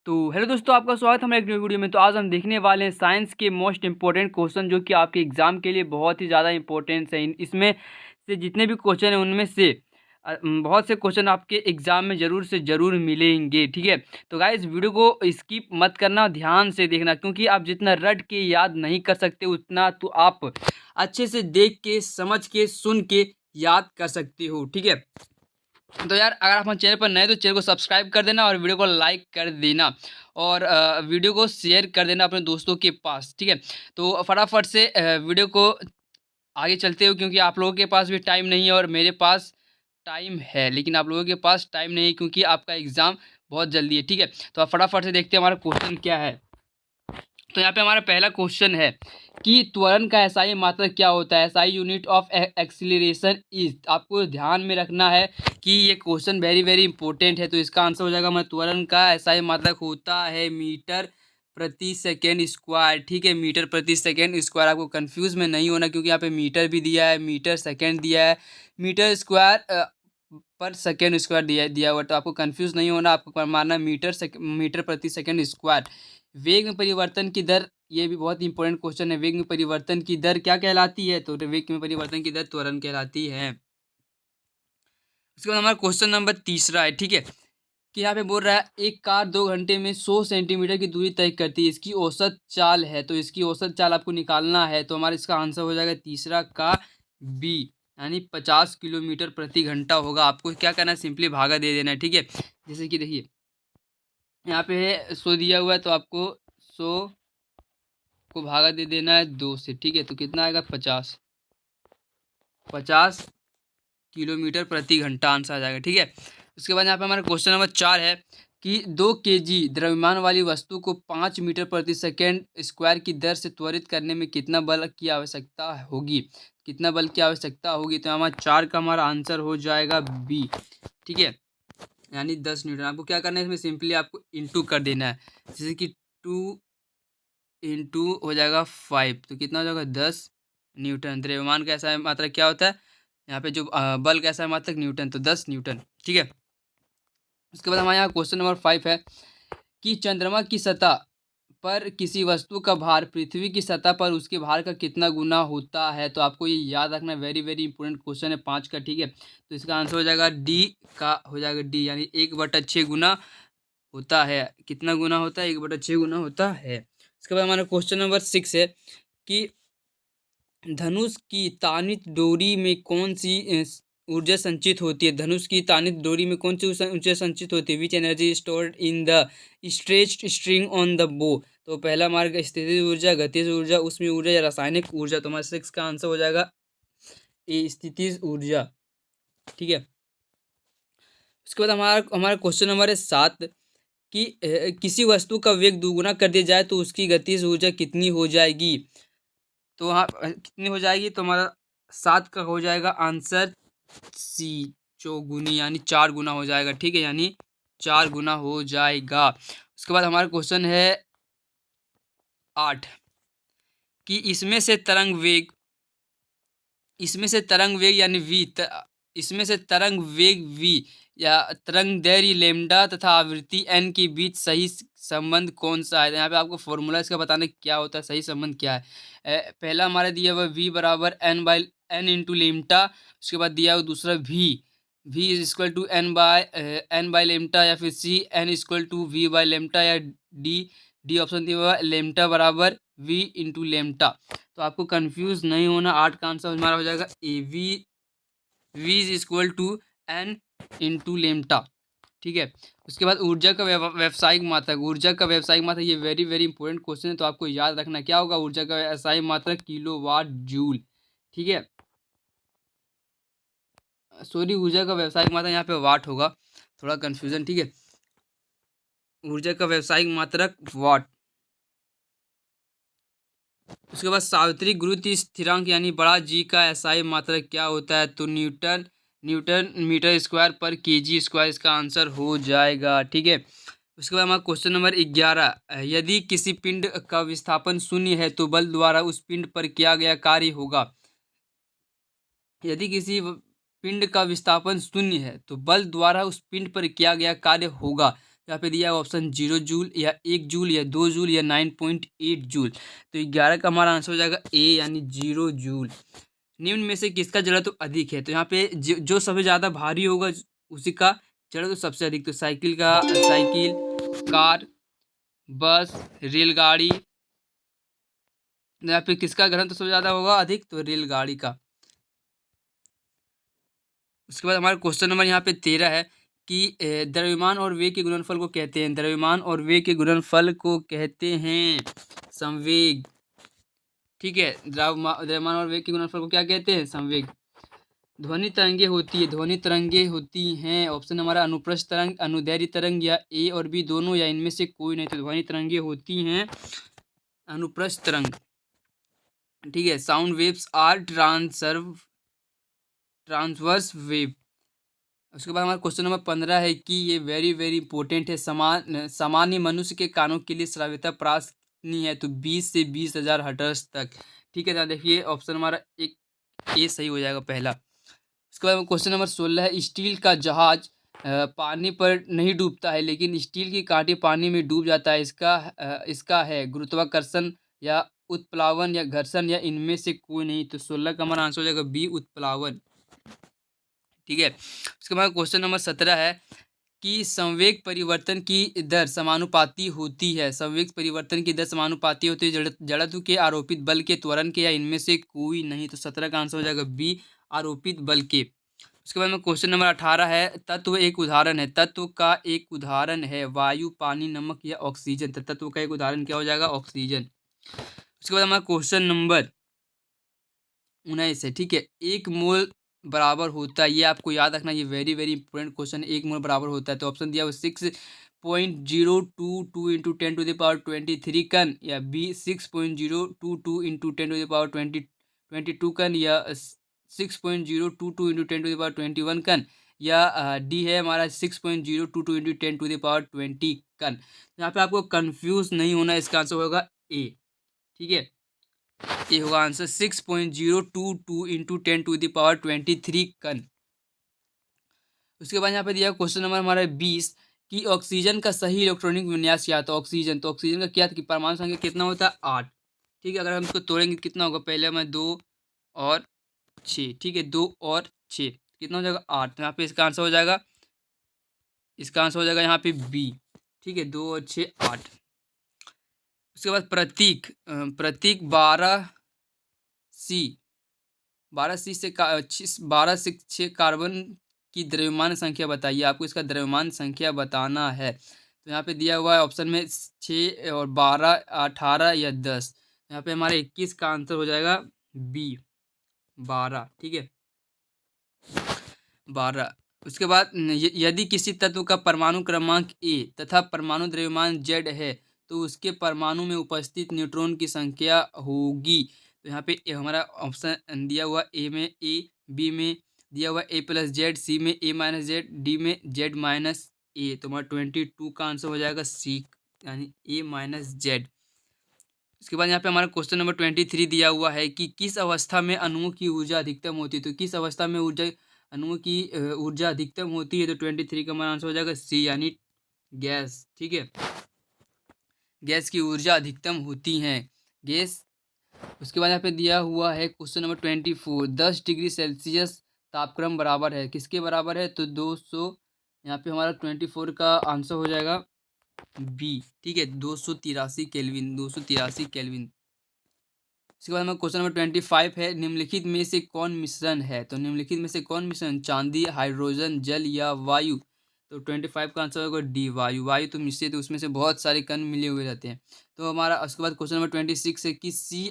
तो हेलो दोस्तों, आपका स्वागत है हमारे एक न्यू वीडियो में। तो आज हम देखने वाले हैं साइंस के मोस्ट इंपॉर्टेंट क्वेश्चन जो कि आपके एग्जाम के लिए बहुत ही ज़्यादा इंपॉर्टेंट है। इसमें से जितने भी क्वेश्चन हैं उनमें से बहुत से क्वेश्चन आपके एग्जाम में ज़रूर से ज़रूर मिलेंगे। ठीक है, तो गाइस वीडियो को स्किप मत करना, ध्यान से देखना, क्योंकि आप जितना रट के याद नहीं कर सकते उतना तो आप अच्छे से देख के, समझ के, सुन के याद कर सकते हो। ठीक है, तो यार अगर आप हमारे चैनल पर नए तो चैनल को सब्सक्राइब कर देना और वीडियो को लाइक कर देना और वीडियो को शेयर कर देना अपने दोस्तों के पास। ठीक है, तो फटाफट से वीडियो को आगे चलते हो, क्योंकि आप लोगों के पास भी टाइम नहीं है और मेरे पास टाइम है, लेकिन आप लोगों के पास टाइम नहीं है क्योंकि आपका एग्ज़ाम बहुत जल्दी है। ठीक है, तो आप फटाफट से देखते हैं हमारा क्वेश्चन क्या है। तो यहाँ पे हमारा पहला क्वेश्चन है कि त्वरण का एसआई मात्रक क्या होता है। SI unit of acceleration is. आपको ध्यान में रखना है कि ये क्वेश्चन वेरी वेरी इंपॉर्टेंट है। तो इसका आंसर हो जाएगा हमारा त्वरण का एसआई मात्रक होता है मीटर प्रति सेकेंड स्क्वायर। ठीक है, मीटर प्रति सेकेंड स्क्वायर। आपको कंफ्यूज में नहीं होना, क्योंकि यहाँ पे मीटर भी दिया है, मीटर सेकेंड दिया है, मीटर स्क्वायर पर सेकेंड स्क्वायर दिया हुआ। तो आपको कंफ्यूज नहीं होना, आपको मानना मीटर प्रति सेकेंड स्क्वायर। वेग में परिवर्तन की दर, ये भी बहुत इंपॉर्टेंट क्वेश्चन है। वेग में परिवर्तन की दर क्या कहलाती है? तो वेग में परिवर्तन की दर त्वरण कहलाती है। उसके बाद हमारा क्वेश्चन नंबर तीसरा है। ठीक है, कि यहाँ पे बोल रहा है एक कार 2 घंटे में 100 सेंटीमीटर की दूरी तय करती है, इसकी औसत चाल है। तो इसकी औसत चाल आपको निकालना है। तो हमारा इसका आंसर हो जाएगा तीसरा का बी, यानी 50 किलोमीटर प्रति घंटा होगा। आपको क्या करना है, सिंपली भागा दे देना है। ठीक है, जैसे कि देखिए यहाँ पे है 100 दिया हुआ है, तो आपको 100 को भागा दे देना है 2 से। ठीक है, तो कितना आएगा 50 किलोमीटर प्रति घंटा आंसर आ जाएगा। ठीक है, उसके बाद यहाँ पे हमारा क्वेश्चन नंबर 4 है कि 2 kg द्रव्यमान वाली वस्तु को 5 मीटर प्रति सेकेंड स्क्वायर की दर से त्वरित करने में कितना बल की आवश्यकता होगी। कितना बल की आवश्यकता होगी? तो हमारा 4 का हमारा आंसर हो जाएगा बी। ठीक है, यानी 10 न्यूटन। आपको क्या करना है, इसमें सिंपली आपको इंटू कर देना है। जैसे कि 2 इंटू हो जाएगा 5, तो कितना हो जाएगा 10 न्यूटन। द्रव्यमान का ऐसा मात्रक क्या होता है, यहाँ पे जो बल का ऐसा मात्रक न्यूटन, तो 10 न्यूटन। ठीक है, उसके बाद हमारे यहाँ क्वेश्चन नंबर 5 है कि चंद्रमा की सतह पर किसी वस्तु का भार पृथ्वी की सतह पर उसके भार का कितना गुना होता है। तो आपको ये याद रखना, वेरी वेरी इंपॉर्टेंट क्वेश्चन है 5 का। ठीक है, तो इसका आंसर हो जाएगा डी का, हो जाएगा डी, यानी 1/6 गुना होता है। कितना गुना होता है? 1/6 गुना होता है। इसके बाद हमारा क्वेश्चन नंबर 6 है कि धनुष की तानित डोरी में कौन सी ऊर्जा संचित होती है। धनुष की तानित डोरी में कौन सी ऊर्जा संचित होती है? Which energy stored in the stretched string on the बो। तो पहला मार्ग स्थितिज ऊर्जा, गतिज ऊर्जा, उसमें ऊर्जा या रासायनिक ऊर्जा। तो हमारा 6 का आंसर हो जाएगा ए, स्थितिज ऊर्जा। ठीक है, उसके बाद हमारा क्वेश्चन नंबर है 7 कि किसी वस्तु का वेग दुगुना कर दिया जाए तो उसकी गतिज ऊर्जा कितनी हो जाएगी। तो हाँ, कितनी हो जाएगी? तो हमारा 7 का हो जाएगा आंसर सी, चौगुनी, यानी 4 गुना हो जाएगा। ठीक है, यानी 4 गुना हो जाएगा। उसके बाद हमारा क्वेश्चन है 8 कि इसमें से तरंग वेग यानी वी, इसमें से तरंग वेग वी या तरंग दैर्घ्य लेमडा तथा आवृत्ति एन के बीच सही संबंध कौन सा है। यहाँ पे आपको फॉर्मूला इसका बताना क्या होता है, सही संबंध क्या है। पहला हमारा दिया हुआ वी बराबर एन इंटू लेमटा। उसके बाद दिया हुआ दूसरा V is equal to N by lambda, या फिर C N equal to V by lambda, या डी डी ऑप्शन दिया हुआ लेमटा बराबर वी इंटू लेमटा। तो आपको कंफ्यूज नहीं होना, 8 का आंसर हमारा हो जाएगा A, V is equal to n into lambda. ठीक है, उसके बाद ऊर्जा का व्यावसायिक मात्रक। ऊर्जा का व्यावसायिक मात्रक, ये वेरी वेरी इंपॉर्टेंट क्वेश्चन है, तो आपको याद रखना क्या होगा। ऊर्जा का व्यावसायिक मात्रक किलोवाट जूल। ठीक है, सॉरी, ऊर्जा का व्यावसायिक मात्रक यहाँ पे वाट होगा, थोड़ा कंफ्यूजन। ठीक है, ऊर्जा का व्यावसायिक मात्रक वाट। उसके बाद सावित्रिक गुरुत्व स्थिरांक यानी बड़ा जी का एसआई मात्रक क्या होता है। तो न्यूटन मीटर स्क्वायर पर केजी स्क्वायर इसका आंसर हो जाएगा। ठीक है, उसके बाद हमारा क्वेश्चन नंबर 11, यदि किसी पिंड का विस्थापन शून्य है तो बल द्वारा उस पिंड पर किया गया कार्य होगा। यदि किसी पिंड का विस्थापन शून्य है तो बल द्वारा उस पिंड पर किया गया कार्य होगा। यहाँ पे दिया है ऑप्शन 0 जूल या 1 जूल या 2 जूल या 9.8 जूल। तो 11 का हमारा आंसर हो जाएगा ए यानी 0 जूल। निम्न में से किसका जड़त्व अधिक है? तो यहाँ पे जो सबसे ज़्यादा भारी होगा उसी का जड़त्व सबसे अधिक। तो साइकिल, कार, बस, रेलगाड़ी। यहाँ पे किसका घनत्व सबसे ज़्यादा होगा अधिक? तो रेलगाड़ी का। उसके बाद हमारा क्वेश्चन नंबर यहाँ पे 13 है कि द्रव्यमान और वेग के गुणनफल को कहते हैं। द्रव्यमान और वेग के गुणनफल को कहते हैं संवेग। ठीक है, द्रव्यमान और वेग के गुणनफल को क्या कहते हैं? संवेग। ध्वनि तरंगे होती हैं। ऑप्शन हमारा अनुप्रस्थ तरंग, अनुदैर्ध्य तरंग या ए और बी दोनों या इनमें से कोई नहीं। तो ध्वनि तरंगे होती हैं अनुप्रस्थ तरंग। ठीक है, sound waves are transverse wave. उसके बाद हमारा क्वेश्चन नंबर 15 है कि ये वेरी वेरी इंपॉर्टेंट है। सामान्य मनुष्य के कानों के लिए श्राव्यता प्राप्त कितनी है? तो 20 से 20,000 हर्ट्ज तक। ठीक है, तो देखिए ऑप्शन हमारा एक ए सही हो जाएगा पहला। उसके बाद क्वेश्चन नंबर 16 है, स्टील का जहाज पानी पर नहीं डूबता है लेकिन स्टील की कांटे पानी में डूब जाता है। इसका है गुरुत्वाकर्षण या उत्प्लावन या घर्षण या इनमें से कोई नहीं। तो 16 का हमारा आंसर हो जाएगा बी, उत्प्लावन। ठीक है, उसके बाद क्वेश्चन नंबर 17 है कि संवेग परिवर्तन की दर समानुपाती होती है। संवेग परिवर्तन की दर समानुपाती होती है जड़त्व के, आरोपित बल के, त्वरण के या इनमें से कोई नहीं। तो 17 का आंसर हो जाएगा बी, आरोपित बल के। उसके बाद में क्वेश्चन नंबर 18 है, तत्व एक उदाहरण है। तत्व का एक उदाहरण है वायु, पानी, नमक या ऑक्सीजन। तो तत्व का एक उदाहरण क्या हो जाएगा? ऑक्सीजन। उसके बाद हमारा क्वेश्चन नंबर 19 है। ठीक है, एक मोल बराबर होता है, ये आपको याद रखना, ये वेरी वेरी इंपॉर्टेंट क्वेश्चन। एक मोल बराबर होता है तो ऑप्शन दिया हुआ 6.022 इंटू 10⁻23 कन या बी 6.022 इंटू 10⁻22 कन या 6.022 इंटू 10⁻21 कन या डी है हमारा 6.022 इंटू 10⁻20 कन। यहाँ पे आपको कंफ्यूज नहीं होना, इसका आंसर होगा ए। ठीक है, ये होगा आंसर 6.022 इंटू 10⁻23 कन। उसके बाद यहाँ पे दिया क्वेश्चन नंबर हमारा 20 कि ऑक्सीजन का सही इलेक्ट्रॉनिक विन्यास क्या? तो ऑक्सीजन का क्या कि परमाणु संख्या कितना होता है? 8। ठीक है, अगर हम इसको तोड़ेंगे कितना होगा? पहले में 2 और 6। ठीक है, 2 और 6 कितना हो जाएगा? 8। तो यहाँ पे इसका आंसर हो जाएगा यहाँ पे बी। ठीक है, 2 और 6 8। उसके बाद प्रतीक 12C से 12 से 6 कार्बन की द्रव्यमान संख्या बताइए। आपको इसका द्रव्यमान संख्या बताना है। तो यहाँ पे दिया हुआ है ऑप्शन में 6 और 12, 18 या 10। यहाँ पे हमारे 21 का आंसर हो जाएगा बी, 12। ठीक है, 12। उसके बाद यदि किसी तत्व का परमाणु क्रमांक ए तथा परमाणु द्रव्यमान जेड है तो उसके परमाणु में उपस्थित न्यूट्रॉन की संख्या होगी। तो यहाँ पे हमारा ऑप्शन दिया हुआ ए में ए, बी में दिया हुआ ए प्लस जेड, सी में ए माइनस जेड, डी में जेड माइनस ए। तो हमारा 22 का आंसर हो जाएगा सी यानी ए माइनस जेड। उसके बाद यहाँ पे हमारा क्वेश्चन नंबर 23 दिया हुआ है कि किस अवस्था में अणुओं की ऊर्जा अधिकतम होती है। तो किस अवस्था में अणुओं की ऊर्जा अधिकतम होती है? तो 23 का हमारा आंसर हो जाएगा सी यानी गैस। ठीक है, गैस की ऊर्जा अधिकतम होती है गैस। उसके बाद यहाँ पे दिया हुआ है क्वेश्चन नंबर 24 10 डिग्री सेल्सियस तापक्रम बराबर है किसके बराबर है? तो 200। यहाँ पे हमारा 24 का आंसर हो जाएगा बी। ठीक है, 283 केल्विन, 283 केल्विन। इसके बाद हमारा क्वेश्चन नंबर 25 है, निम्नलिखित में से कौन मिश्रण है? तो निम्नलिखित में से कौन मिश्रण? चांदी, हाइड्रोजन, जल या वायु। तो 25 का आंसर होगा डी, वायु। वायु तो मिश्रित है, उसमें से बहुत सारे कण मिले हुए रहते हैं। तो हमारा उसके बाद क्वेश्चन नंबर 26 है कि सी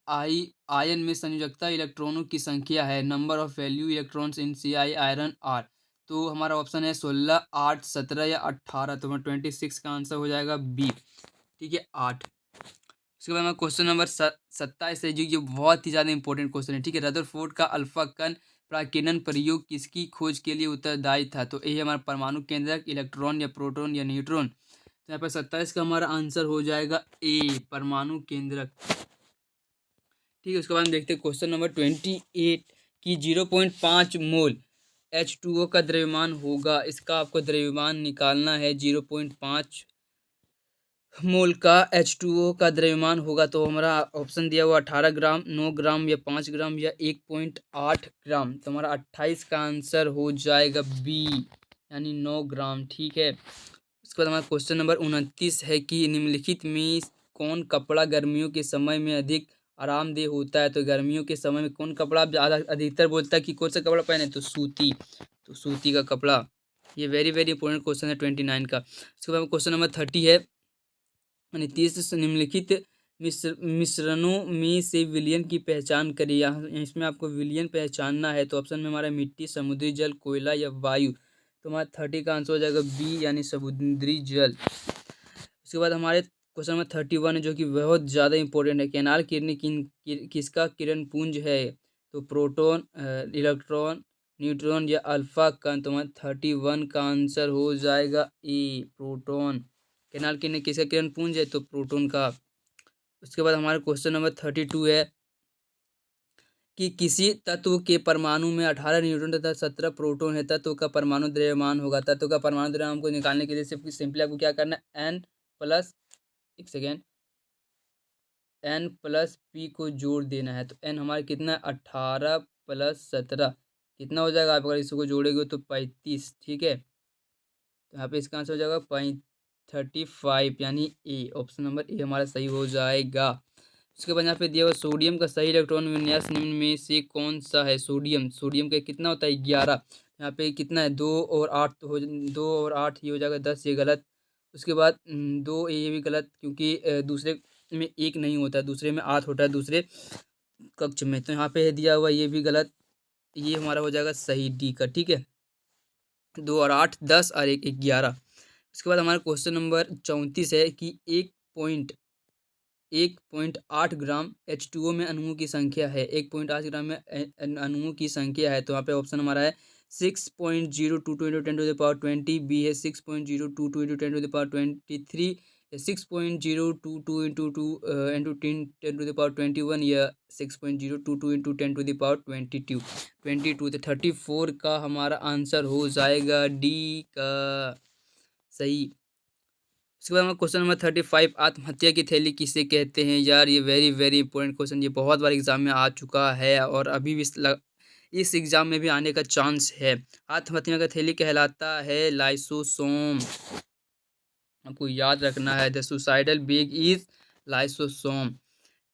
आई आयन में संयोजकता इलेक्ट्रॉनों की संख्या है। Number of value electrons in C I iron R. तो हमारा ऑप्शन है 16, 8, 17 या 18। तो हमारा 26 का आंसर हो जाएगा बी। ठीक है, 8। उसके बाद हमारा क्वेश्चन नंबर 27 है जो ये बहुत ही ज़्यादा इंपॉर्टेंट क्वेश्चन है। ठीक है, रदरफोर्ड का अल्फा कण प्राकीर्णन प्रयोग किसकी खोज के लिए उत्तरदायी था? तो ये हमारा परमाणु केंद्रक, इलेक्ट्रॉन या प्रोटॉन या न्यूट्रॉन। तो यहाँ पर 27 का हमारा आंसर हो जाएगा ए, परमाणु केंद्रक। ठीक है, उसके बाद हम देखते हैं क्वेश्चन नंबर 28 की 0.5 मोल H2O का द्रव्यमान होगा, इसका आपको द्रव्यमान निकालना है। 0.5 मोल का H2O का द्रव्यमान होगा। तो हमारा ऑप्शन दिया हुआ 18 ग्राम, 9 ग्राम या 5 ग्राम या 1.8 ग्राम। तो हमारा 28 का आंसर हो जाएगा बी, यानी 9 ग्राम। ठीक है, उसके बाद हमारा क्वेश्चन नंबर 29 है कि निम्नलिखित में कौन कपड़ा गर्मियों के समय में अधिक आरामदेह होता है। तो गर्मियों के समय में कौन कपड़ा आप ज़्यादा अधिकतर बोलता है कि कौन सा कपड़ा पहने, तो सूती। तो सूती का कपड़ा, ये वेरी वेरी इंपॉर्टेंट क्वेश्चन है 29 का। उसके बाद क्वेश्चन नंबर 30 है, नीतीश निम्नलिखित मिश्रणों में से विलयन की पहचान करिए। यहाँ इसमें आपको विलयन पहचानना है। तो ऑप्शन में हमारा मिट्टी, समुद्री जल, कोयला या वायु। तो हमारा 30 का आंसर हो जाएगा बी, यानी समुद्री जल। उसके बाद हमारे क्वेश्चन नंबर 31 है, जो कि बहुत ज़्यादा इंपॉर्टेंट है। कैनाल किरणें किसका किरण पुंज है। तो प्रोटॉन, इलेक्ट्रॉन, न्यूट्रॉन या अल्फा कण। तो हमारा 31 का आंसर हो जाएगा ए, प्रोटॉन। कैनाल किरणें किसका किरण पुंज है, तो प्रोटॉन का। उसके बाद हमारा क्वेश्चन नंबर 32 है कि किसी तत्व के परमाणु में 18 न्यूट्रॉन तथा 17 प्रोटॉन है, तत्व का परमाणु द्रव्यमान होगा। तत्व का परमाणु द्रव्यमान को निकालने के लिए सिंपली आपको क्या करना है, एन प्लस, एक सेकेंड, एन प्लस पी को जोड़ देना है। तो एन हमारा कितना है, 18 प्लस 17 कितना हो जाएगा, आप अगर इसको जोड़ेंगे तो 35। ठीक है, तो यहाँ पे इसका आंसर हो जाएगा 35, यानी ए, ऑप्शन नंबर ए हमारा सही हो जाएगा। उसके बाद यहाँ पे दिया हुआ सोडियम का सही इलेक्ट्रॉन विन्यास निम्न में से कौन सा है। सोडियम का कितना होता है, 11। यहाँ पे कितना है, 2 और 8, तो 2 और 8 ये हो जाएगा 10, ये गलत। उसके बाद 2 ये भी गलत, क्योंकि दूसरे में 1 नहीं होता है, दूसरे में 8 होता है, दूसरे कक्ष में। तो यहाँ पे दिया हुआ ये भी गलत, ये हमारा हो जाएगा सही, डी का। ठीक है, 2 और 8 10 और 1 11। उसके बाद हमारा क्वेश्चन नंबर 34 है कि 1.8 ग्राम H2O में अणुओं की संख्या है। 1.8 ग्राम में अणुओं की संख्या है। तो यहाँ पे ऑप्शन हमारा है 6.022 into 10 to the power 20, B है 6.022 इंटू 10 to the power 23, या 6.022 इंटू 10 to the power 21, या 6.022 इंटू 10 to the power 22। तो 34 का हमारा आंसर हो जाएगा डी का सही। उसके बाद हमारा क्वेश्चन नंबर 35, आत्महत्या की थैली किसे कहते हैं। यार ये वेरी वेरी इंपॉर्टेंट क्वेश्चन, ये बहुत बार एग्जाम में आ चुका है और अभी भी इस एग्जाम में भी आने का चांस है। आत्महत्या का थैली कहलाता है लाइसोसोम, आपको याद रखना है। The suicidal bag is lysosome.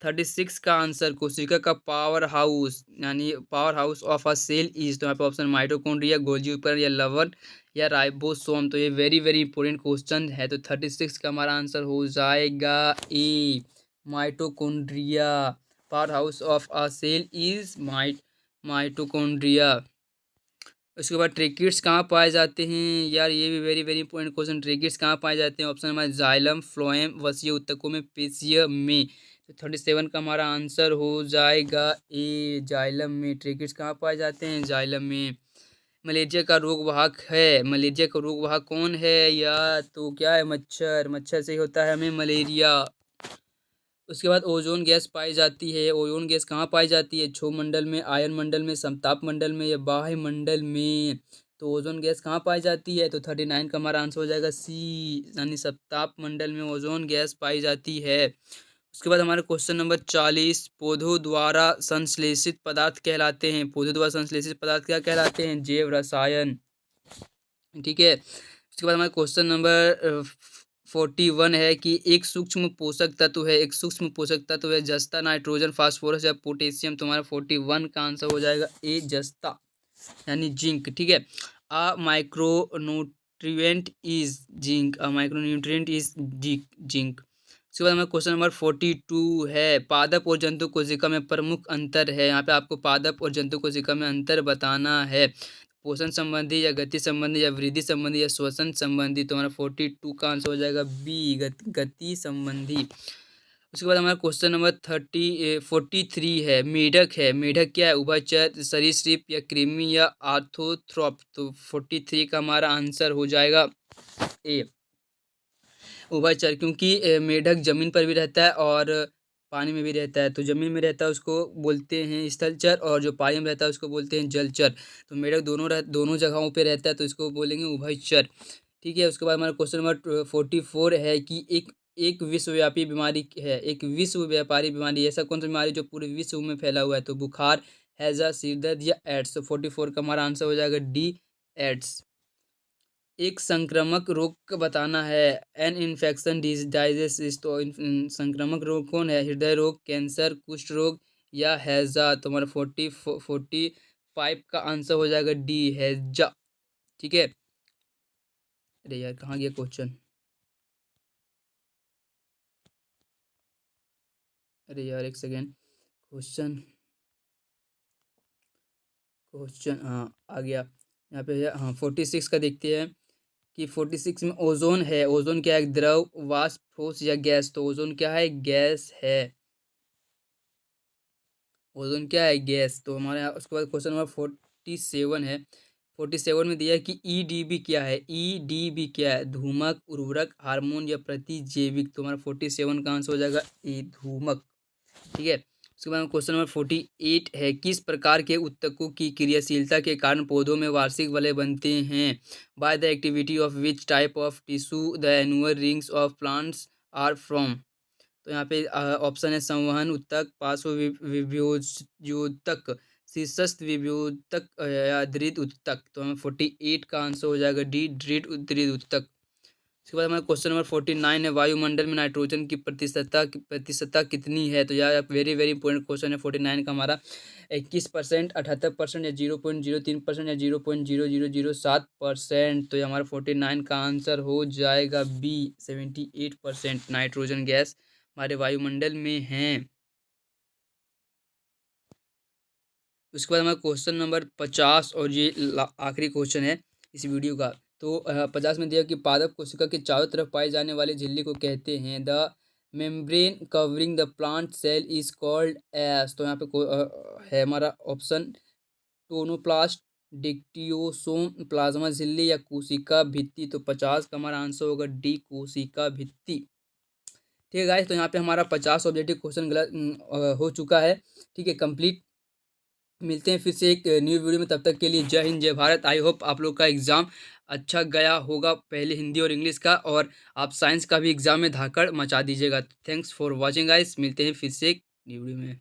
36 का आंसर, कोशिका का पावर हाउस, यानी power house of a cell is. तो यहाँ पे ऑप्शन माइटोकॉन्ड्रिया, गोल्गी उपकरण, या लवण, या राइबोसोम। तो ये वेरी वेरी इंपॉर्टेंट क्वेश्चन है। तो 36 का हमारा आंसर हो जाएगा A, mitochondria. Power house of a cell is mitochondria. उसके बाद ट्रेकिड्स कहाँ पाए जाते हैं। यार ये भी very very important question, tracheids कहाँ पाए जाते हैं। ऑप्शन हमारे जाइलम, फ्लोएम, वसीय ऊतकों में, पेशिया में। तो 37 का हमारा आंसर हो जाएगा ए, जाइलम में। ट्रेकिड्स कहाँ पाए जाते हैं, जाइलम में। मलेरिया का रोग वाहक है, मलेरिया का रोग वाहक कौन है। या तो क्या है, मच्छर, मच्छर से ही होता है हमें मलेरिया। उसके बाद ओजोन गैस पाई जाती है। ओजोन गैस कहाँ पाई जाती है, क्षोभ मंडल में, आयन मंडल में, समताप मंडल में, या बाह्य मंडल में। तो ओजोन गैस कहाँ पाई जाती है, तो 39 का हमारा आंसर हो जाएगा सी, यानी समताप मंडल में ओजोन गैस पाई जाती है। उसके बाद हमारा क्वेश्चन नंबर 40, पौधों द्वारा संश्लेषित पदार्थ कहलाते हैं। पौधों द्वारा संश्लेषित पदार्थ क्या कहलाते हैं, जैव रसायन। ठीक है, उसके बाद हमारा क्वेश्चन नंबर 41 है कि एक सूक्ष्म पोषक तत्व है, एक सूक्ष्म पोषक तत्व है जस्ता, नाइट्रोजन, फास्फोरस या पोटेशियम। तो हमारा 41 का आंसर हो जाएगा ए, जस्ता, यानी जिंक। ठीक है, a micro nutrient is zinc, a micro nutrient is zinc. उसके बाद हमारा क्वेश्चन नंबर 42 है, पादप और जंतु कोशिका में प्रमुख अंतर है। यहाँ पे आपको पादप और जंतु कोशिका में अंतर बताना है। पोषण संबंधी, या गति संबंधी, या वृद्धि संबंधी, या श्वसन संबंधी। तो हमारा 42 का आंसर हो जाएगा बी, गति संबंधी। उसके बाद हमारा क्वेश्चन नंबर 43 है, मेढक है। मेढक क्या है, उभयचर, सरीसृप, या कृमि, या आर्थोथ्रॉप। तो 43 का हमारा आंसर हो जाएगा ए, उभयचर, क्योंकि मेढक जमीन पर भी रहता है और पानी में भी रहता है, तो ज़मीन में रहता है उसको बोलते हैं स्थलचर, और जो पानी में रहता है उसको बोलते हैं जलचर। तो मेढक दोनों जगहों पे रहता है, तो इसको बोलेंगे उभयचर। ठीक है, उसके बाद हमारा क्वेश्चन नंबर 44 है कि एक विश्वव्यापी बीमारी है, एक विश्व व्यापारी बीमारी, ऐसा कौन सा बीमारी जो पूरे विश्व में फैला हुआ है? तो बुखार, हैजा, सिर दर्द या एड्स। तो 44 का हमारा आंसर हो जाएगा डी, एड्स। एक संक्रामक रोग का बताना है, एन इन्फेक्शन डिजीज। तो संक्रामक रोग कौन है? हृदय रोग, कैंसर, कुष्ठ रोग या हैजा। तो हमारा 45 का आंसर हो जाएगा डी, हैजा। ठीक है। अरे यार, कहाँ गया क्वेश्चन? अरे यार, एक सेकेंड। क्वेश्चन क्वेश्चन हाँ, आ गया यहाँ पे है। हाँ, 46 का देखते हैं कि 46 में ओजोन है। ओजोन क्या है? एक द्रव, वाष्प, ठोस या गैस। तो ओजोन क्या है? गैस है। ओजोन क्या है? गैस। तो हमारे यहाँ उसके बाद क्वेश्चन नंबर 47 है। 47 में दिया है कि ईडीबी क्या है? ईडीबी क्या है? धूमक, उर्वरक, हार्मोन या प्रतिजैविक। तो हमारा 47 का आंसर हो जाएगा ए, धूमक। ठीक है। उसके बाद क्वेश्चन नंबर 48 है, किस प्रकार के उत्तकों की क्रियाशीलता के कारण पौधों में वार्षिक वलय बनते हैं? By the activity of which type of tissue the annual rings of plants are from. तो यहाँ पे ऑप्शन है संवहन उत्तक, पार्श्व विभोज्योतक, शीर्षस्थ विभोज्योतक या दृढ़ उत्तक। तो हमें 48 का आंसर हो जाएगा डी, दृढ़ उत्तक। उसके बाद हमारा क्वेश्चन नंबर 49 है, वायुमंडल में नाइट्रोजन की प्रतिशतता कितनी है? तो यार वेरी वेरी इंपॉर्टेंट क्वेश्चन है 49 का हमारा। 21%, 78% या 0.03% या 0.0007%। तो ये हमारा 49 का आंसर हो जाएगा बी, 78% नाइट्रोजन गैस हमारे वायुमंडल में है। उसके बाद हमारा क्वेश्चन नंबर 50, और ये आखिरी क्वेश्चन है इस वीडियो का। तो 50 में दिया कि पादप कोशिका के चारों तरफ पाई जाने वाली झिल्ली को कहते हैं? The membrane covering the plant cell is called as. तो यहाँ पे है हमारा ऑप्शन टोनोप्लास्ट, डिक्टियोसोम, प्लाज्मा झिल्ली या कोशिका भित्ति। तो 50 का हमारा आंसर होगा डी, कोशिका भित्ति। ठीक है गाइस, तो यहाँ पे हमारा 50 ऑब्जेक्टिव क्वेश्चन हो चुका है। ठीक है, कंप्लीट। मिलते हैं फिर से एक न्यू वीडियो में, तब तक के लिए जय हिंद, जय भारत। आई होप आप लोग का एग्ज़ाम अच्छा गया होगा, पहले हिंदी और इंग्लिश का, और आप साइंस का भी एग्ज़ाम में धाकड़ मचा दीजिएगा। थैंक्स फॉर वॉचिंग गाइस, मिलते हैं फिर से एक न्यू वीडियो में।